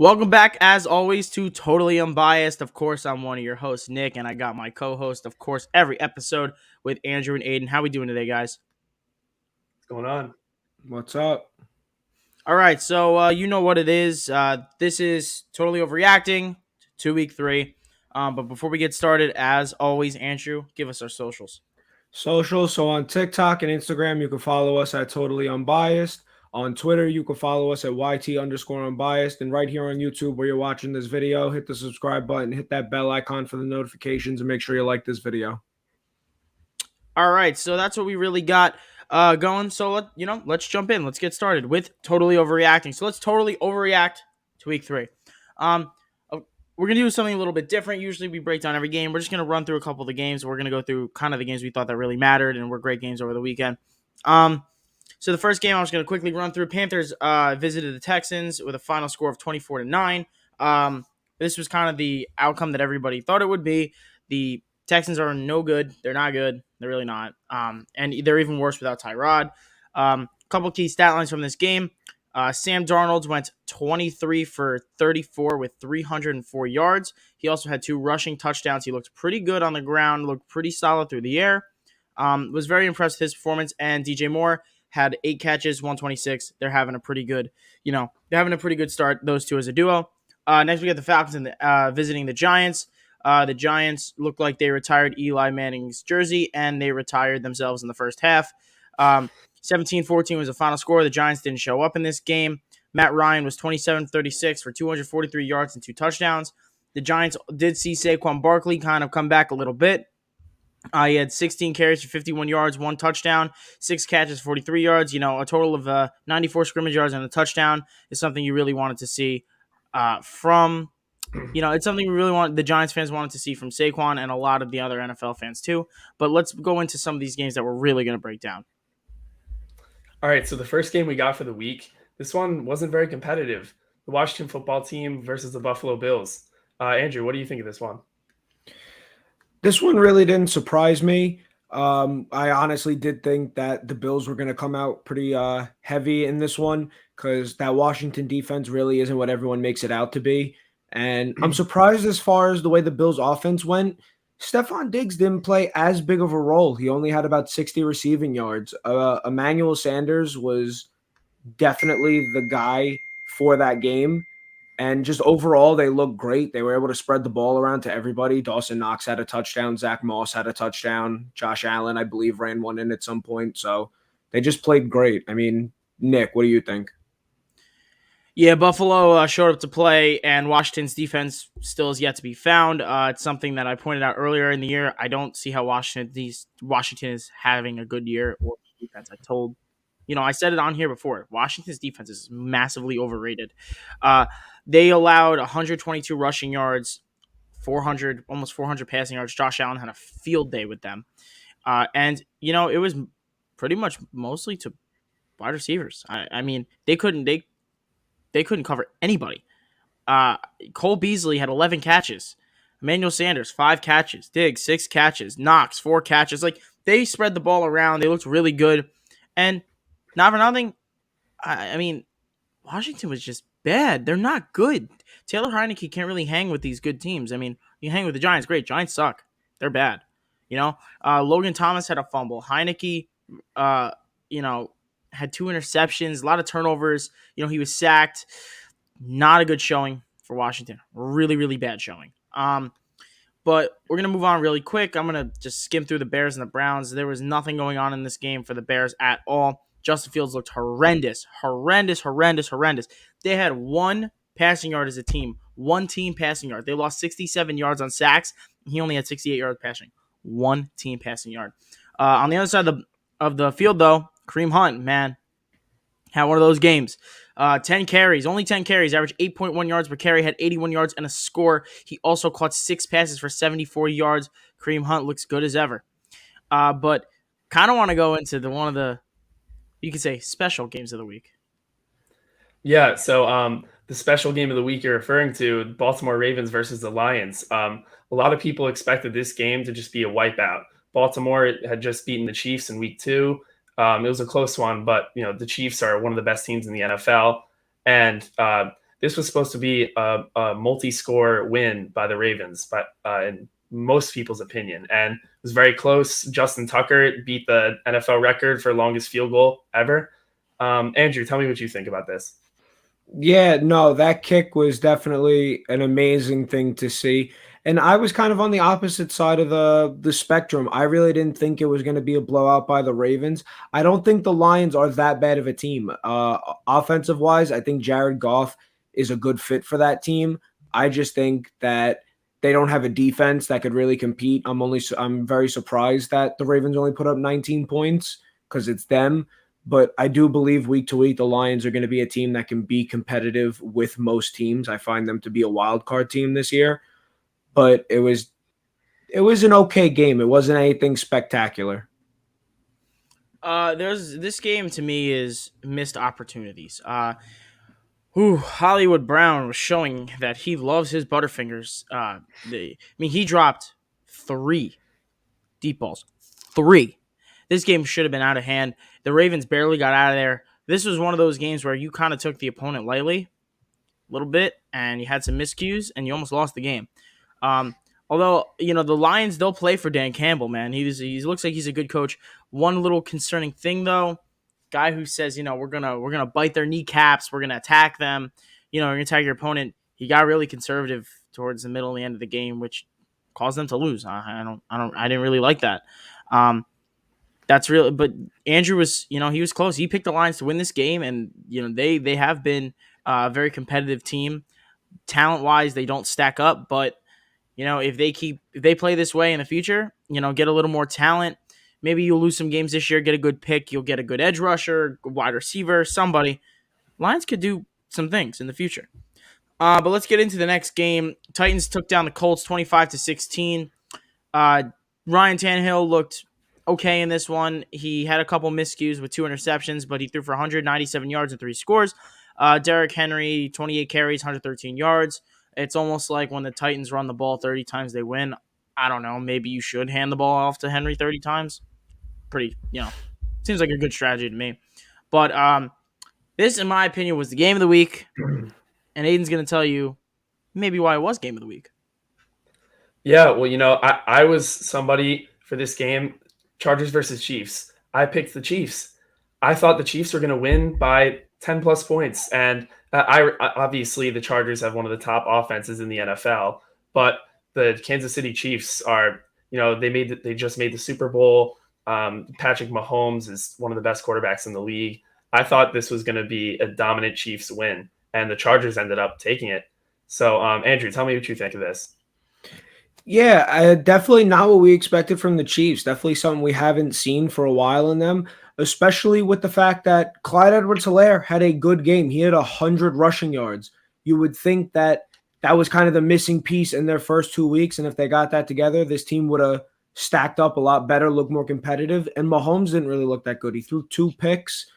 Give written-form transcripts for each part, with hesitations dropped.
Welcome back, as always, to Totally Unbiased. Of course, I'm one of your hosts, Nick, and I got my co-host, of course, every episode with Andrew and Aiden. How we doing today, guys? What's going on? What's up? All right, so you know what it is. This is Totally Overreacting to Week 3. But before we get started, as always, Andrew, give us our socials. Social. So on TikTok and Instagram, you can follow us at Totally Unbiased. On Twitter, you can follow us at YT_unbiased. And right here on YouTube, where you're watching this video, hit the subscribe button, hit that bell icon for the notifications, and make sure you like this video. All right, so that's what we really got going. So let's jump in. Let's get started with Totally Overreacting. So let's totally overreact to Week 3. We're going to do something a little bit different. Usually we break down every game. We're just going to run through a couple of the games. We're going to go through kind of the games we thought that really mattered and were great games over the weekend. So the first game I was going to quickly run through. Panthers visited the Texans with a final score of 24-9. This was kind of the outcome that everybody thought it would be. The Texans are no good. They're not good. They're really not. And they're even worse without Tyrod. Couple key stat lines from this game. Sam Darnold went 23 for 34 with 304 yards. He also had 2 rushing touchdowns. He looked pretty good on the ground, looked pretty solid through the air. Was very impressed with his performance. And DJ Moore had 8 catches, 126. They're having a pretty good, start, those two as a duo. Next, we got the Falcons visiting the Giants. The Giants looked like they retired Eli Manning's jersey, and they retired themselves in the first half. 17-14 was the final score. The Giants didn't show up in this game. Matt Ryan was 27-36 for 243 yards and 2 touchdowns. The Giants did see Saquon Barkley kind of come back a little bit. He had 16 carries for 51 yards, 1 touchdown, 6 catches, 43 yards. A total of 94 scrimmage yards and a touchdown is something you really wanted to see from. It's something the Giants fans wanted to see from Saquon and a lot of the other NFL fans too. But let's go into some of these games that we're really going to break down. All right, so the first game we got for the week, this one wasn't very competitive. The Washington football team versus the Buffalo Bills. Andrew, what do you think of this one? This one really didn't surprise me. I honestly did think that the Bills were going to come out pretty heavy in this one because that Washington defense really isn't what everyone makes it out to be. And I'm surprised as far as the way the Bills offense went. Stephon Diggs didn't play as big of a role. He only had about 60 receiving yards. Emmanuel Sanders was definitely the guy for that game. And just overall, they looked great. They were able to spread the ball around to everybody. Dawson Knox had a touchdown. Zach Moss had a touchdown. Josh Allen, I believe, ran one in at some point. So they just played great. I mean, Nick, what do you think? Yeah, Buffalo showed up to play, and Washington's defense still is yet to be found. It's something that I pointed out earlier in the year. I don't see how Washington is having a good year or defense. I said it on here before. Washington's defense is massively overrated. They allowed 122 rushing yards, almost 400 passing yards. Josh Allen had a field day with them, and it was pretty much mostly to wide receivers. I mean, they couldn't cover anybody. Cole Beasley had 11 catches. Emmanuel Sanders, 5 catches. Diggs, 6 catches. Knox, 4 catches. They spread the ball around. They looked really good. And not for nothing, I mean, Washington was just bad. They're not good. Taylor Heineke can't really hang with these good teams. I mean, you hang with the Giants, great. Giants suck. They're bad. Logan Thomas had a fumble. Heineke, had 2 interceptions, a lot of turnovers. He was sacked. Not a good showing for Washington. Really, really bad showing. But we're going to move on really quick. I'm going to just skim through the Bears and the Browns. There was nothing going on in this game for the Bears at all. Justin Fields looked horrendous. They had 1 passing yard as a team. 1 team passing yard. They lost 67 yards on sacks. He only had 68 yards passing. 1 team passing yard. On the other side of the field, though, Kareem Hunt, man, had one of those games. 10 carries, only 10 carries, averaged 8.1 yards per carry, had 81 yards and a score. He also caught 6 passes for 74 yards. Kareem Hunt looks good as ever. But kind of want to go into one of the, you could say, special games of the week. Yeah, so the special game of the week you're referring to, Baltimore Ravens versus the Lions. A lot of people expected this game to just be a wipeout. Baltimore had just beaten the Chiefs in week 2. It was a close one, but the Chiefs are one of the best teams in the NFL, and this was supposed to be a multi-score win by the Ravens, but in most people's opinion, and it was very close. Justin Tucker beat the NFL record for longest field goal ever. Andrew, tell me what you think about this. Yeah, no, that kick was definitely an amazing thing to see. And I was kind of on the opposite side of the spectrum. I really didn't think it was going to be a blowout by the Ravens. I don't think the Lions are that bad of a team. Offensive wise, I think Jared Goff is a good fit for that team. I just think that they don't have a defense that could really compete. I'm very surprised that the Ravens only put up 19 points because it's them. But I do believe week to week, the Lions are going to be a team that can be competitive with most teams. I find them to be a wild card team this year, but it was an okay game. It wasn't anything spectacular. There's this game to me is missed opportunities. Hollywood Brown was showing that he loves his Butterfingers. He dropped 3 deep balls. 3. This game should have been out of hand. The Ravens barely got out of there. This was one of those games where you kind of took the opponent lightly a little bit, and you had some miscues, and you almost lost the game. Um, Although the Lions, they'll play for Dan Campbell, man. He looks like he's a good coach. One little concerning thing though, guy who says we're gonna bite their kneecaps, we're gonna attack them, we're gonna attack your opponent. He got really conservative towards the middle and the end of the game, which caused them to lose. I didn't really like that. That's real, but Andrew was he was close. He picked the Lions to win this game, and they have been a very competitive team. Talent wise, they don't stack up, but if they play this way in the future, get a little more talent, maybe you'll lose some games this year, get a good pick, you'll get a good edge rusher, wide receiver, somebody. Lions could do some things in the future. But let's get into the next game. Titans took down the Colts 25-16. Uh, Ryan Tannehill looked okay in this one. He had a couple miscues with 2 interceptions, but he threw for 197 yards and 3 scores. Derrick Henry, 28 carries, 113 yards. It's almost like when the Titans run the ball 30 times, they win. I don't know. Maybe you should hand the ball off to Henry 30 times. Pretty, seems like a good strategy to me. But this, in my opinion, was the game of the week. And Aiden's going to tell you maybe why it was game of the week. Yeah, well, I was somebody for this game, Chargers versus Chiefs. I picked the Chiefs. I thought the Chiefs were going to win by 10 plus points. And obviously the Chargers have one of the top offenses in the NFL, but the Kansas City Chiefs are, they just made the Super Bowl. Patrick Mahomes is one of the best quarterbacks in the league. I thought this was going to be a dominant Chiefs win, and the Chargers ended up taking it. So, Andrew, tell me what you think of this. Yeah, definitely not what we expected from the Chiefs. Definitely something we haven't seen for a while in them, especially with the fact that Clyde Edwards-Helaire had a good game. He had 100 rushing yards. You would think that was kind of the missing piece in their first 2 weeks, and if they got that together, this team would have stacked up a lot better, looked more competitive, and Mahomes didn't really look that good. He threw 2 picks,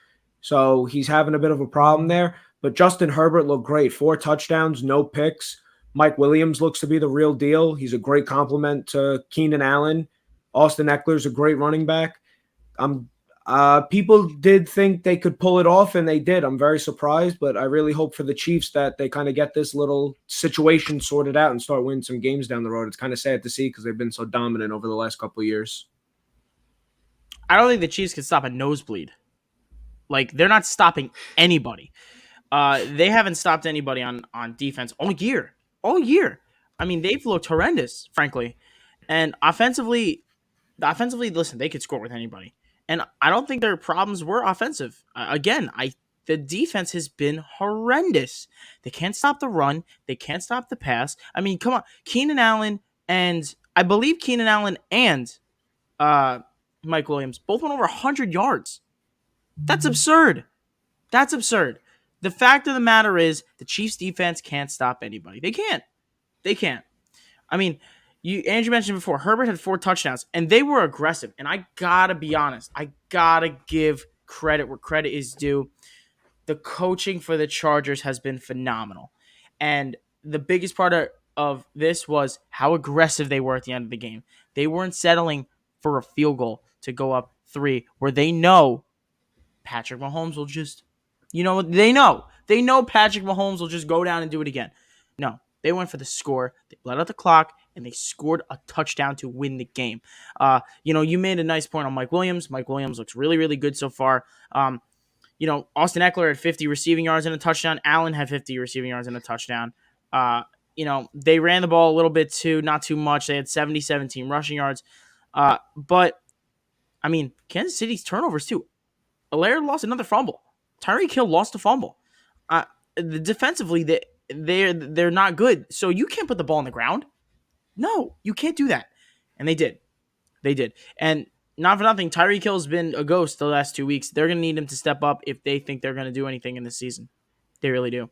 so he's having a bit of a problem there, but Justin Herbert looked great. 4 touchdowns, no picks. Mike Williams looks to be the real deal. He's a great compliment to Keenan Allen. Austin Eckler's a great running back. People did think they could pull it off, and they did. I'm very surprised, but I really hope for the Chiefs that they kind of get this little situation sorted out and start winning some games down the road. It's kind of sad to see because they've been so dominant over the last couple of years. I don't think the Chiefs can stop a nosebleed. Like, they're not stopping anybody. They haven't stopped anybody on defense all year. All year. I mean, they've looked horrendous, frankly. And offensively, listen, they could score with anybody. And I don't think their problems were offensive. The defense has been horrendous. They can't stop the run. They can't stop the pass. I mean, come on. I believe Keenan Allen and Mike Williams both went over 100 yards. That's absurd. That's absurd. The fact of the matter is the Chiefs defense can't stop anybody. They can't. I mean, Andrew mentioned before, Herbert had 4 touchdowns, and they were aggressive. And I gotta be honest. I gotta give credit where credit is due. The coaching for the Chargers has been phenomenal. And the biggest part of this was how aggressive they were at the end of the game. They weren't settling for a field goal to go up 3, where they know Patrick Mahomes will just You know, they know. They know Patrick Mahomes will just go down and do it again. No, they went for the score. They let out the clock, and they scored a touchdown to win the game. You made a nice point on Mike Williams. Mike Williams looks really, really good so far. Austin Eckler had 50 receiving yards and a touchdown. Allen had 50 receiving yards and a touchdown. They ran the ball a little bit too, not too much. They had 17 rushing yards. But, Kansas City's turnovers too. Allaire lost another fumble. Tyreek Hill lost a fumble. Defensively, they're not good. So you can't put the ball on the ground. No, you can't do that. And they did. They did. And not for nothing, Tyreek Hill's been a ghost the last 2 weeks. They're going to need him to step up if they think they're going to do anything in this season. They really do.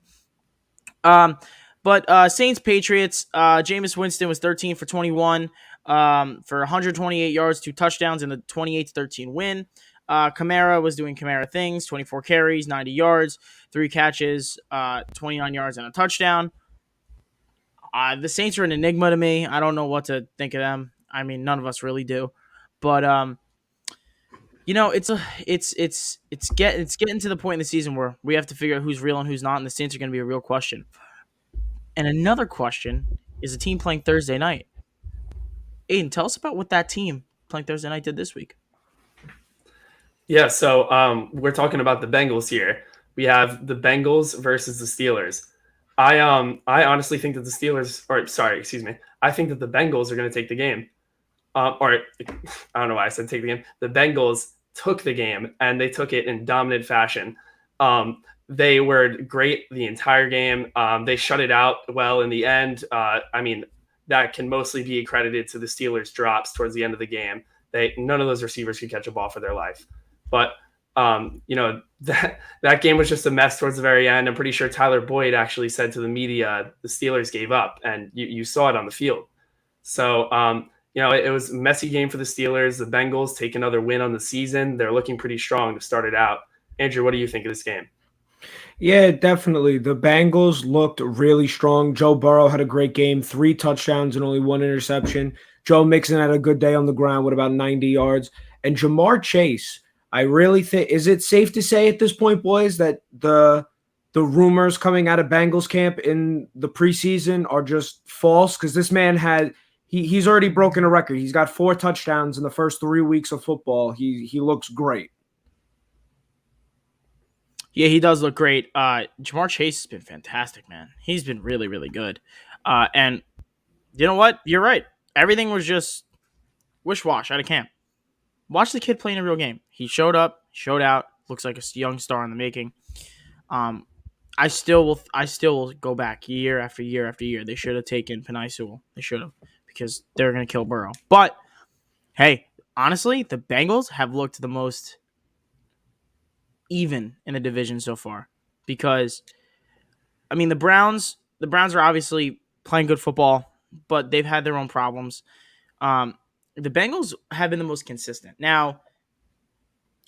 But Saints Patriots, Jameis Winston was 13 for 21 for 128 yards, 2 touchdowns, and the 28-13 win. Kamara was doing Kamara things, 24 carries, 90 yards, 3 catches, 29 yards, and a touchdown. The Saints are an enigma to me. I don't know what to think of them. I mean, none of us really do. But it's getting to the point in the season where we have to figure out who's real and who's not, and the Saints are going to be a real question. And another question is a team playing Thursday night. Aiden, tell us about what that team playing Thursday night did this week. Yeah, so we're talking about the Bengals here. We have the Bengals versus the Steelers. I honestly think that I think that the Bengals are going to take the game. Or I don't know why I said take the game. The Bengals took the game, and they took it in dominant fashion. They were great the entire game. They shut it out well in the end. That can mostly be accredited to the Steelers' drops towards the end of the game. None of those receivers could catch a ball for their life. But that game was just a mess towards the very end. I'm pretty sure Tyler Boyd actually said to the media the Steelers gave up, and you saw it on the field. So it was a messy game for the Steelers. The Bengals take another win on the season. They're looking pretty strong to start it out. Andrew, what do you think of this game? Yeah, definitely. The Bengals looked really strong. Joe Burrow had a great game, 3 touchdowns and only 1 interception. Joe Mixon had a good day on the ground with about 90 yards. And Jamar Chase, I really think, is it safe to say at this point, boys, that the rumors coming out of Bengals camp in the preseason are just false? Because this man he's already broken a record. He's got 4 touchdowns in the first 3 weeks of football. He looks great. Yeah, he does look great. Jamar Chase has been fantastic, man. He's been really, really good. And you know what? You're right. Everything was just wish-wash out of camp. Watch the kid play in a real game. He showed up, showed out, looks like a young star in the making. I still will go back year after year after year. They should have taken Penei Sewell. They should have, because they're going to kill Burrow. But, hey, honestly, the Bengals have looked the most even in the division so far, because the Browns are obviously playing good football, but they've had their own problems. The Bengals have been the most consistent. Now,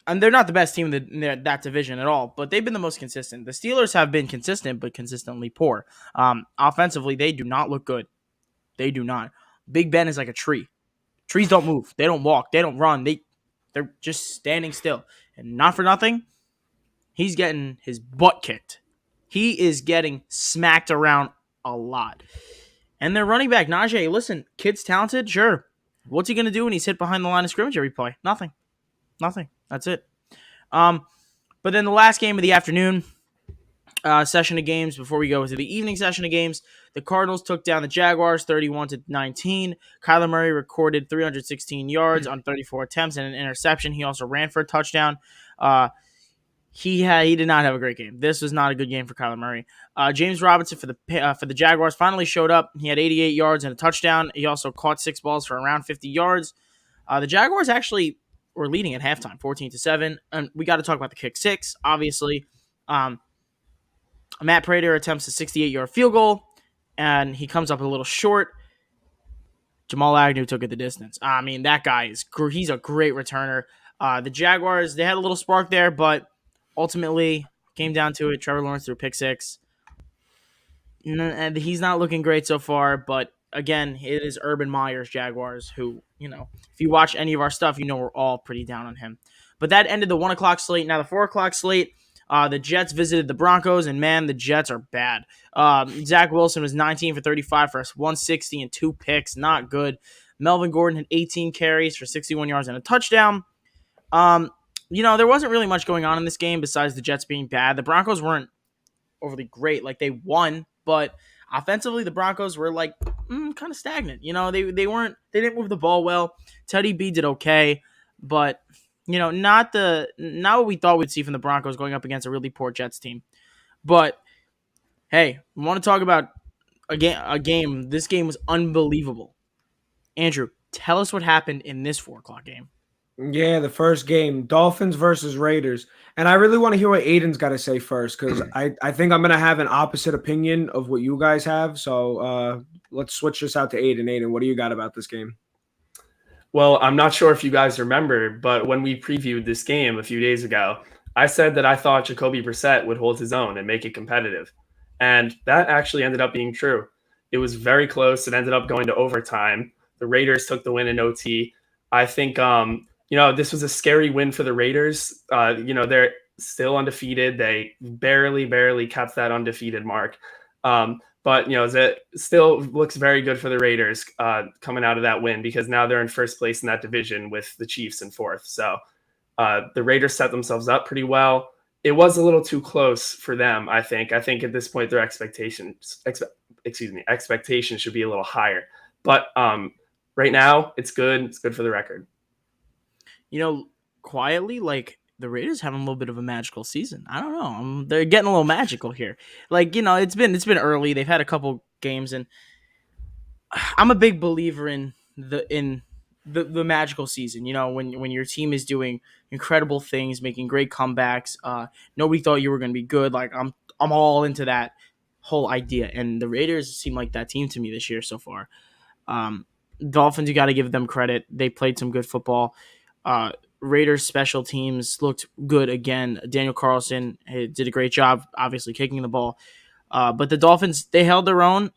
and they're not the best team in that division at all, but they've been the most consistent. The Steelers have been consistent, but consistently poor. Offensively, they do not look good. They do not. Big Ben is like a tree. Trees don't move. They don't walk. They don't run. They're just standing still. And not for nothing, he's getting his butt kicked. He is getting smacked around a lot. And their running back, Najee, listen, kid's talented, sure. What's he going to do when he's hit behind the line of scrimmage every play? Nothing. That's it. But then the last game of the afternoon session of games, before we go to the evening session of games, the Cardinals took down the Jaguars 31-19. Kyler Murray recorded 316 yards on 34 attempts and an interception. He also ran for a touchdown. He did not have a great game. This was not a good game for Kyler Murray. James Robinson for the Jaguars finally showed up. He had 88 yards and a touchdown. He also caught 6 balls for around 50 yards. The Jaguars actually were leading at halftime, 14-7. And we got to talk about the kick 6, obviously. Matt Prater attempts a 68-yard field goal, and he comes up a little short. Jamal Agnew took it the distance. That guy he's a great returner. The Jaguars, they had a little spark there, but ultimately came down to it. Trevor Lawrence threw a pick 6. And he's not looking great so far, but again, it is Urban Meyer's Jaguars who, if you watch any of our stuff, we're all pretty down on him. But that ended the 1 o'clock slate. Now the 4 o'clock slate, The Jets visited the Broncos, and man, the Jets are bad. Zach Wilson was 19 for 35 for 160 and 2 picks. Not good. Melvin Gordon had 18 carries for 61 yards and a touchdown. There wasn't really much going on in this game besides the Jets being bad. The Broncos weren't overly great. Like, they won, but offensively, the Broncos were like kind of stagnant. They didn't move the ball well. Teddy B did okay, but not what we thought we'd see from the Broncos going up against a really poor Jets team. But hey, we want to talk about a game. This game was unbelievable. Andrew, tell us what happened in this 4 o'clock game. Yeah, the first game, Dolphins versus Raiders. And I really want to hear what Aiden's got to say first, because I think I'm going to have an opposite opinion of what you guys have. So let's switch this out to Aiden. Aiden, what do you got about this game? Well, I'm not sure if you guys remember, but when we previewed this game a few days ago, I said that I thought Jacoby Brissett would hold his own and make it competitive. And that actually ended up being true. It was very close. It ended up going to overtime. The Raiders took the win in OT. I think this was a scary win for the Raiders. They're still undefeated. They barely kept that undefeated mark. But it still looks very good for the Raiders coming out of that win, because now they're in first place in that division with the Chiefs in fourth. So the Raiders set themselves up pretty well. It was a little too close for them, I think. I think at this point their expectations should be a little higher. But right now, it's good. It's good for the record. Quietly, like, the Raiders having a little bit of a magical season. I don't know. They're getting a little magical here. Like, it's been early. They've had a couple games, and I'm a big believer in the magical season. When your team is doing incredible things, making great comebacks. Nobody thought you were going to be good. Like, I'm all into that whole idea, and the Raiders seem like that team to me this year so far. Dolphins, you got to give them credit. They played some good football. Raiders special teams looked good again. Daniel Carlson did a great job, obviously kicking the ball. But the Dolphins, they held their own.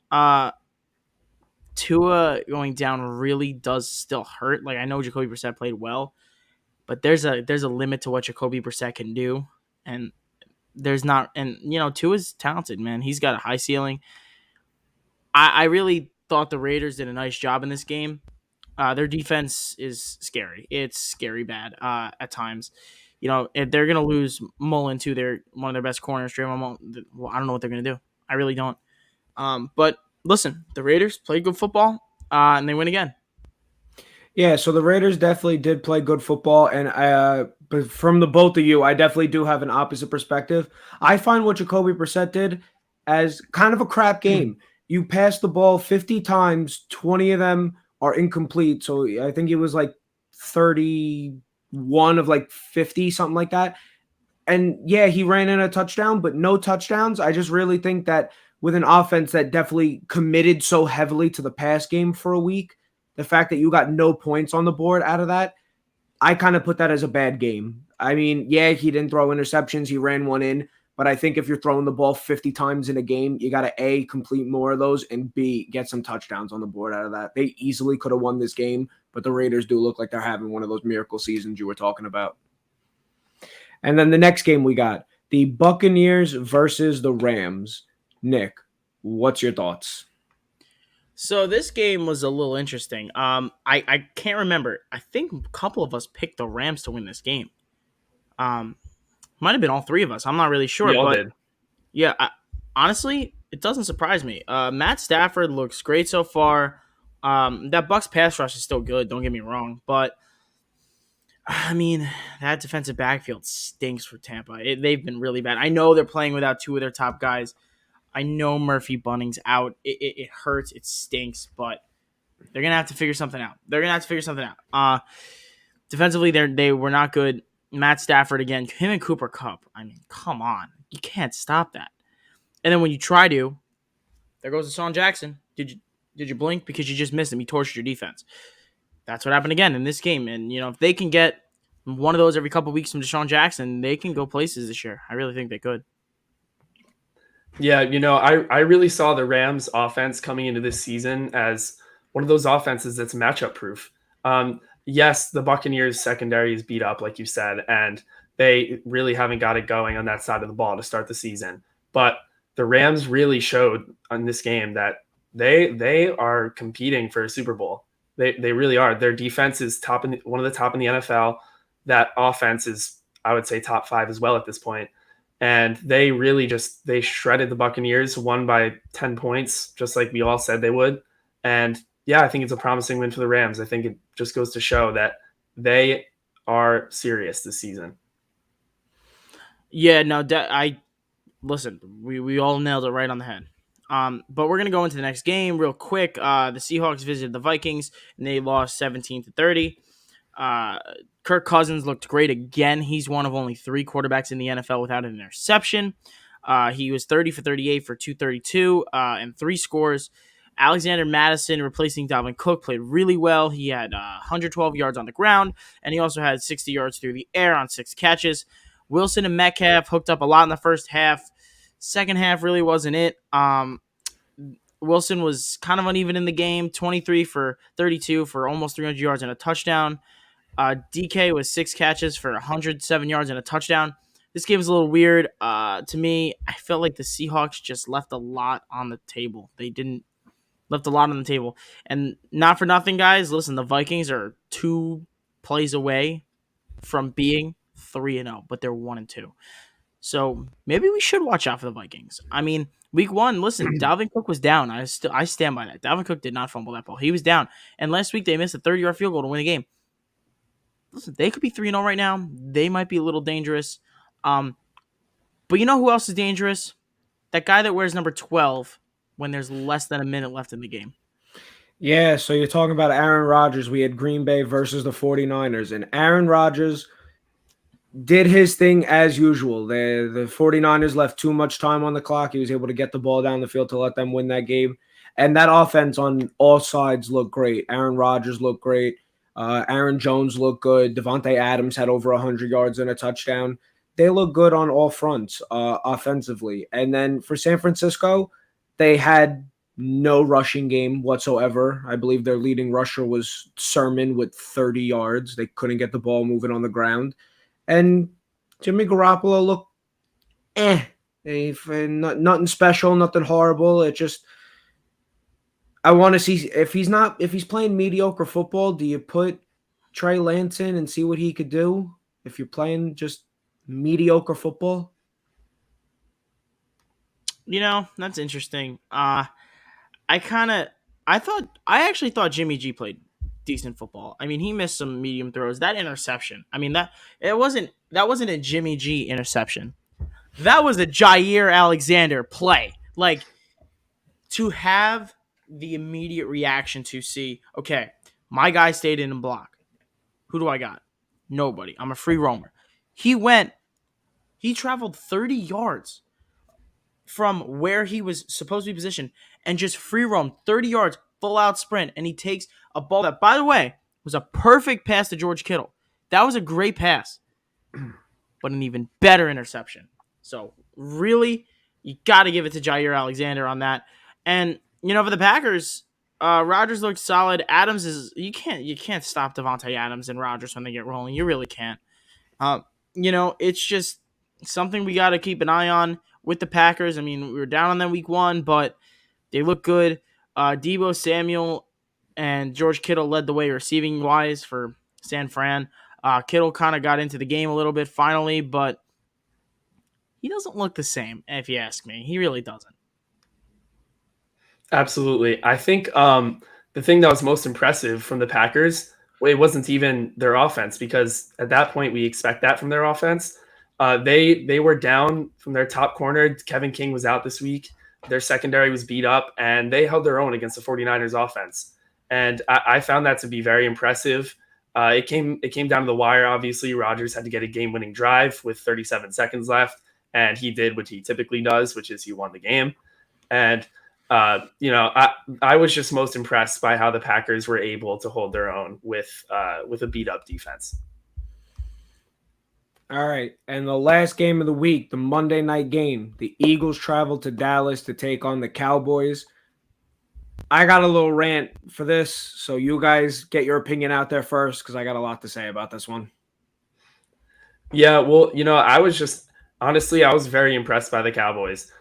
Tua going down really does still hurt. Like, I know Jacoby Brissett played well, but there's a limit to what Jacoby Brissett can do, and there's not. And Tua's talented, man. He's got a high ceiling. I really thought the Raiders did a nice job in this game. Their defense is scary. It's scary bad at times. If they're gonna lose Mullen to one of their best corners, Draymond Mullen. Well, I don't know what they're gonna do. I really don't. But listen, the Raiders played good football, and they win again. Yeah, so the Raiders definitely did play good football, and but from the both of you, I definitely do have an opposite perspective. I find what Jacoby Brissett did as kind of a crap game. You pass the ball 50 times, 20 of them are incomplete. So I think it was like 31 of like 50, something like that. And yeah, he ran in a touchdown, but no touchdowns. I just really think that with an offense that definitely committed so heavily to the pass game for a week, the fact that you got no points on the board out of that, I kind of put that as a bad game. I mean, yeah, he didn't throw interceptions. He ran one in. But I think if you're throwing the ball 50 times in a game, you got to A, complete more of those, and B, get some touchdowns on the board out of that. They easily could have won this game, but the Raiders do look like they're having one of those miracle seasons you were talking about. And then the next game we got, the Buccaneers versus the Rams. Nick, what's your thoughts? So this game was a little interesting. I can't remember. I think a couple of us picked the Rams to win this game. Might have been all three of us. I'm not really sure. We all but did. Yeah, honestly, it doesn't surprise me. Matt Stafford looks great so far. That Bucs pass rush is still good. Don't get me wrong, but I mean, that defensive backfield stinks for Tampa. They've been really bad. I know they're playing without two of their top guys. I know Murphy Bunning's out. It hurts. It stinks, but they're gonna have to figure something out. Defensively, they were not good. Matt Stafford again, him and Cooper Kupp. I mean, come on, you can't stop that. And then when you try to, there goes Deshaun Jackson. Did you blink? Because you just missed him. He torched your defense. That's what happened again in this game. And if they can get one of those every couple of weeks from Deshaun Jackson, they can go places this year. I really think they could. Yeah, I really saw the Rams offense coming into this season as one of those offenses that's matchup proof. Yes, the Buccaneers secondary is beat up, like you said, and they really haven't got it going on that side of the ball to start the season. But the Rams really showed on this game that they are competing for a Super Bowl. They really are. Their defense is one of the top in the NFL. That offense is, I would say, top 5 as well at this point. And they really they shredded the Buccaneers, won by 10 points, just like we all said they would. And yeah, I think it's a promising win for the Rams. I think it just goes to show that they are serious this season. Yeah, no, listen. We all nailed it right on the head. But we're gonna go into the next game real quick. The Seahawks visited the Vikings and they lost 17-30. Kirk Cousins looked great again. He's one of only 3 quarterbacks in the NFL without an interception. He was 30 for 38 for 232 and 3 scores. Alexander Madison, replacing Dalvin Cook, played really well. He had 112 yards on the ground, and he also had 60 yards through the air on 6 catches. Wilson and Metcalf hooked up a lot in the first half. Second half really wasn't it. Wilson was kind of uneven in the game, 23 for 32 for almost 300 yards and a touchdown. DK was 6 catches for 107 yards and a touchdown. This game was a little weird to me. I felt like the Seahawks just left a lot on the table. They didn't left a lot on the table. And not for nothing, guys. Listen, the Vikings are 2 plays away from being 3-0, but they're 1-2. So maybe we should watch out for the Vikings. I mean, week 1, listen, Dalvin Cook was down. I stand by that. Dalvin Cook did not fumble that ball. He was down. And last week they missed a 30-yard field goal to win the game. Listen, they could be 3-0 right now. They might be a little dangerous. But you know who else is dangerous? That guy that wears number 12 when there's less than a minute left in the game. Yeah, so you're talking about Aaron Rodgers. We had Green Bay versus the 49ers, and Aaron Rodgers did his thing as usual. The 49ers left too much time on the clock. He was able to get the ball down the field to let them win that game. And that offense on all sides looked great. Aaron Rodgers looked great. Aaron Jones looked good. Devontae Adams had over 100 yards and a touchdown. They look good on all fronts offensively. And then for San Francisco, they had no rushing game whatsoever. I believe their leading rusher was Sermon with 30 yards. They couldn't get the ball moving on the ground. And Jimmy Garoppolo looked nothing special, nothing horrible. It just, I want to see if he's playing mediocre football, do you put Trey Lance in and see what he could do? If you're playing just mediocre football? You know, that's interesting. I actually thought Jimmy G played decent football. I mean, he missed some medium throws. That interception. I mean, that wasn't a Jimmy G interception. That was a Jair Alexander play. Like, to have the immediate reaction to see, okay, my guy stayed in the block. Who do I got? Nobody. I'm a free roamer. He traveled 30 yards from where he was supposed to be positioned and just free roam 30 yards, full out sprint. And he takes a ball that, by the way, was a perfect pass to George Kittle. That was a great pass, but an even better interception. So really, you got to give it to Jair Alexander on that. And, you know, for the Packers, Rodgers looked solid. Adams you can't stop Devontae Adams and Rodgers when they get rolling. You really can't. You know, it's just something we got to keep an eye on with the Packers. I mean, we were down on them week 1, but they look good. Deebo Samuel and George Kittle led the way receiving wise for San Fran. Kittle kind of got into the game a little bit finally, but he doesn't look the same, if you ask me. He really doesn't. Absolutely. I think the thing that was most impressive from the Packers, it wasn't even their offense, because at that point we expect that from their offense. They were down from their top corner. Kevin King was out this week. Their secondary was beat up, and they held their own against the 49ers offense. And I found that to be very impressive. It came down to the wire. Obviously, Rodgers had to get a game-winning drive with 37 seconds left, and he did what he typically does, which is he won the game. And you know, I was just most impressed by how the Packers were able to hold their own with a beat-up defense. All right, and the last game of the week, the Monday night game, the Eagles traveled to Dallas to take on the Cowboys. I got a little rant for this, so you guys get your opinion out there first, because I got a lot to say about this one. Yeah, well, I was just honestly, I was very impressed by the Cowboys.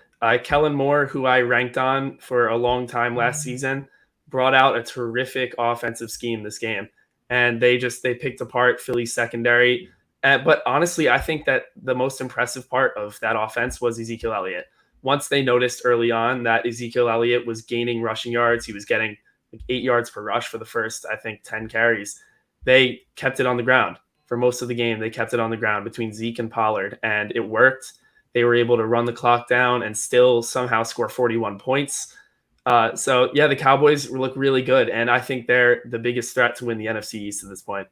Kellen Moore, who I ranked on for a long time last season, brought out a terrific offensive scheme this game, and they picked apart Philly's secondary. But honestly, I think that the most impressive part of that offense was Ezekiel Elliott. Once they noticed early on that Ezekiel Elliott was gaining rushing yards, he was getting like 8 yards per rush for the first, I think, 10 carries. They kept it on the ground for most of the game. They kept it on the ground between Zeke and Pollard, and it worked. They were able to run the clock down and still somehow score 41 points. So yeah, the Cowboys look really good, and I think they're the biggest threat to win the NFC East at this point.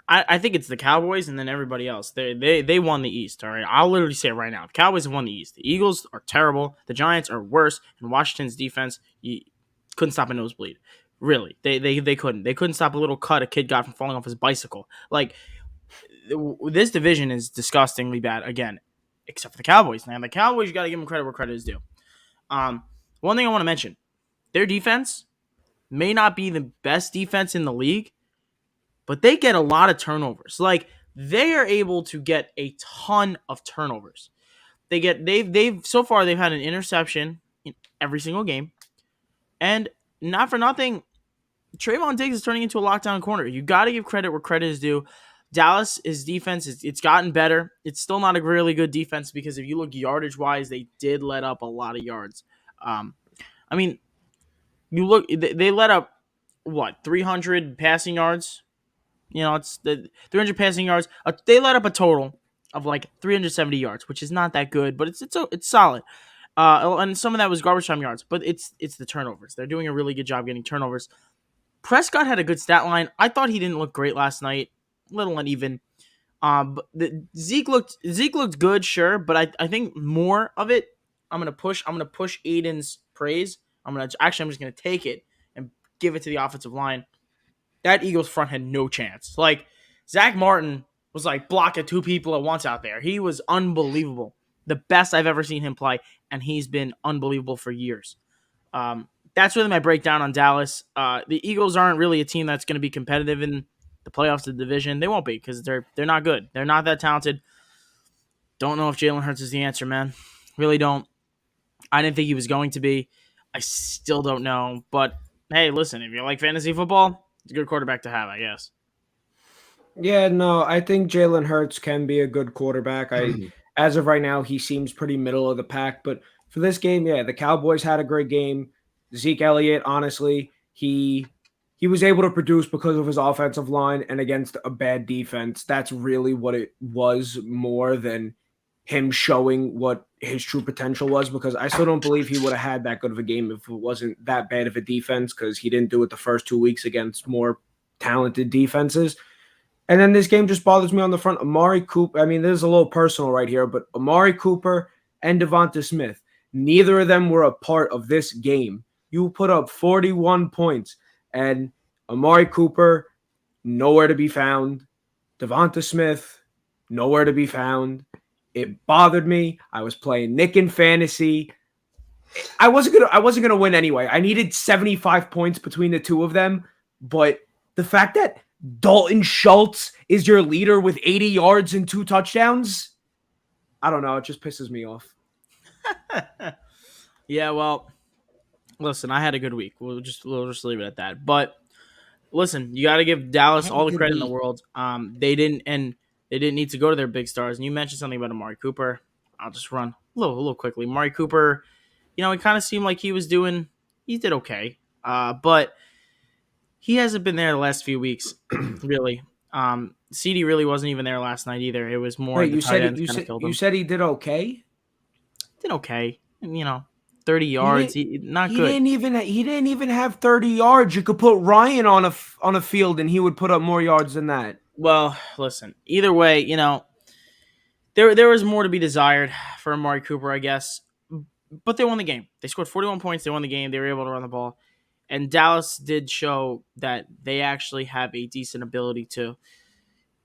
I think it's the Cowboys and then everybody else. They won the East. All right, I'll literally say it right now. The Cowboys have won the East. The Eagles are terrible. The Giants are worse. And Washington's defense, you couldn't stop a nosebleed. Really, they couldn't. They couldn't stop a little cut a kid got from falling off his bicycle. Like this division is disgustingly bad again, except for the Cowboys. Man, the Cowboys, you got to give them credit where credit is due. One thing I want to mention: their defense may not be the best defense in the league, but they get a lot of turnovers. Like they are able to get a ton of turnovers. They've so far they've had an interception in every single game, and not for nothing, Trayvon Diggs is turning into a lockdown corner. You got to give credit where credit is due. Dallas, his defense, it's gotten better. It's still not a really good defense because if you look yardage wise, they did let up a lot of yards. Um, I mean, you look, they let up what 300 passing yards. It's the 300 passing yards. They let up a total of like 370 yards, which is not that good, but it's solid. And some of that was garbage time yards, but it's the turnovers. They're doing a really good job getting turnovers. Prescott had a good stat line. I thought he didn't look great last night, a little uneven. But Zeke looked good, sure, but I think more of it. I'm gonna push Aiden's praise. I'm just gonna take it and give it to the offensive line. That Eagles front had no chance. Like Zach Martin was like blocking two people at once out there. He was unbelievable. The best I've ever seen him play, and he's been unbelievable for years. That's really my breakdown on Dallas. The Eagles aren't really a team that's going to be competitive in the playoffs of the division. They won't be because they're not good. They're not that talented. Don't know if Jalen Hurts is the answer, man. Really don't. I didn't think he was going to be. I still don't know. But hey, listen, if you like fantasy football, it's a good quarterback to have, I guess. Yeah, no, I think Jalen Hurts can be a good quarterback. As of right now, he seems pretty middle of the pack. But for this game, yeah, the Cowboys had a great game. Zeke Elliott, honestly, he was able to produce because of his offensive line and against a bad defense. That's really what it was more than him showing what his true potential was. Because I still don't believe he would have had that good of a game if it wasn't that bad of a defense. Because he didn't do it the first 2 weeks against more talented defenses. And then this game just bothers me on the front. Amari Cooper, I mean, this is a little personal right here, but Amari Cooper and Devonta Smith, neither of them were a part of this game. You put up 41 points, and Amari Cooper, nowhere to be found. Devonta Smith, nowhere to be found. It bothered me. I was playing Nick in fantasy. I wasn't gonna win anyway. I needed 75 points between the two of them, but the fact that Dalton Schultz is your leader with 80 yards and 2 touchdowns, I don't know. It just pisses me off. Yeah, well, listen, I had a good week. We'll just leave it at that. But listen, you got to give Dallas all the credit in the world. They didn't need to go to their big stars. And you mentioned something about Amari Cooper. I'll just run a little quickly. Amari Cooper, it kind of seemed like he did okay. But he hasn't been there the last few weeks, really. CD really wasn't even there last night either. It was more Wait, the tight ends kind of killed him. you said he did okay? Did okay. And, 30 yards, not he good. He didn't even have 30 yards. You could put Ryan on a field and he would put up more yards than that. Well, listen. Either way, there was more to be desired for Amari Cooper, I guess. But they won the game. They scored 41 points. They won the game. They were able to run the ball. And Dallas did show that they actually have a decent ability to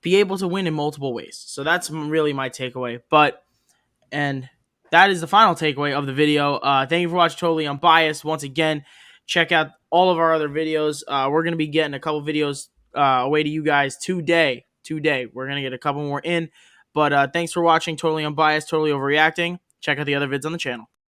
be able to win in multiple ways. So that's really my takeaway. And that is the final takeaway of the video. Thank you for watching Totally Unbiased. Once again, check out all of our other videos. We're going to be getting a couple videos away to you guys today today. We're going to get a couple more in. But thanks for watching Totally Unbiased, Totally Overreacting. Check out the other vids on the channel.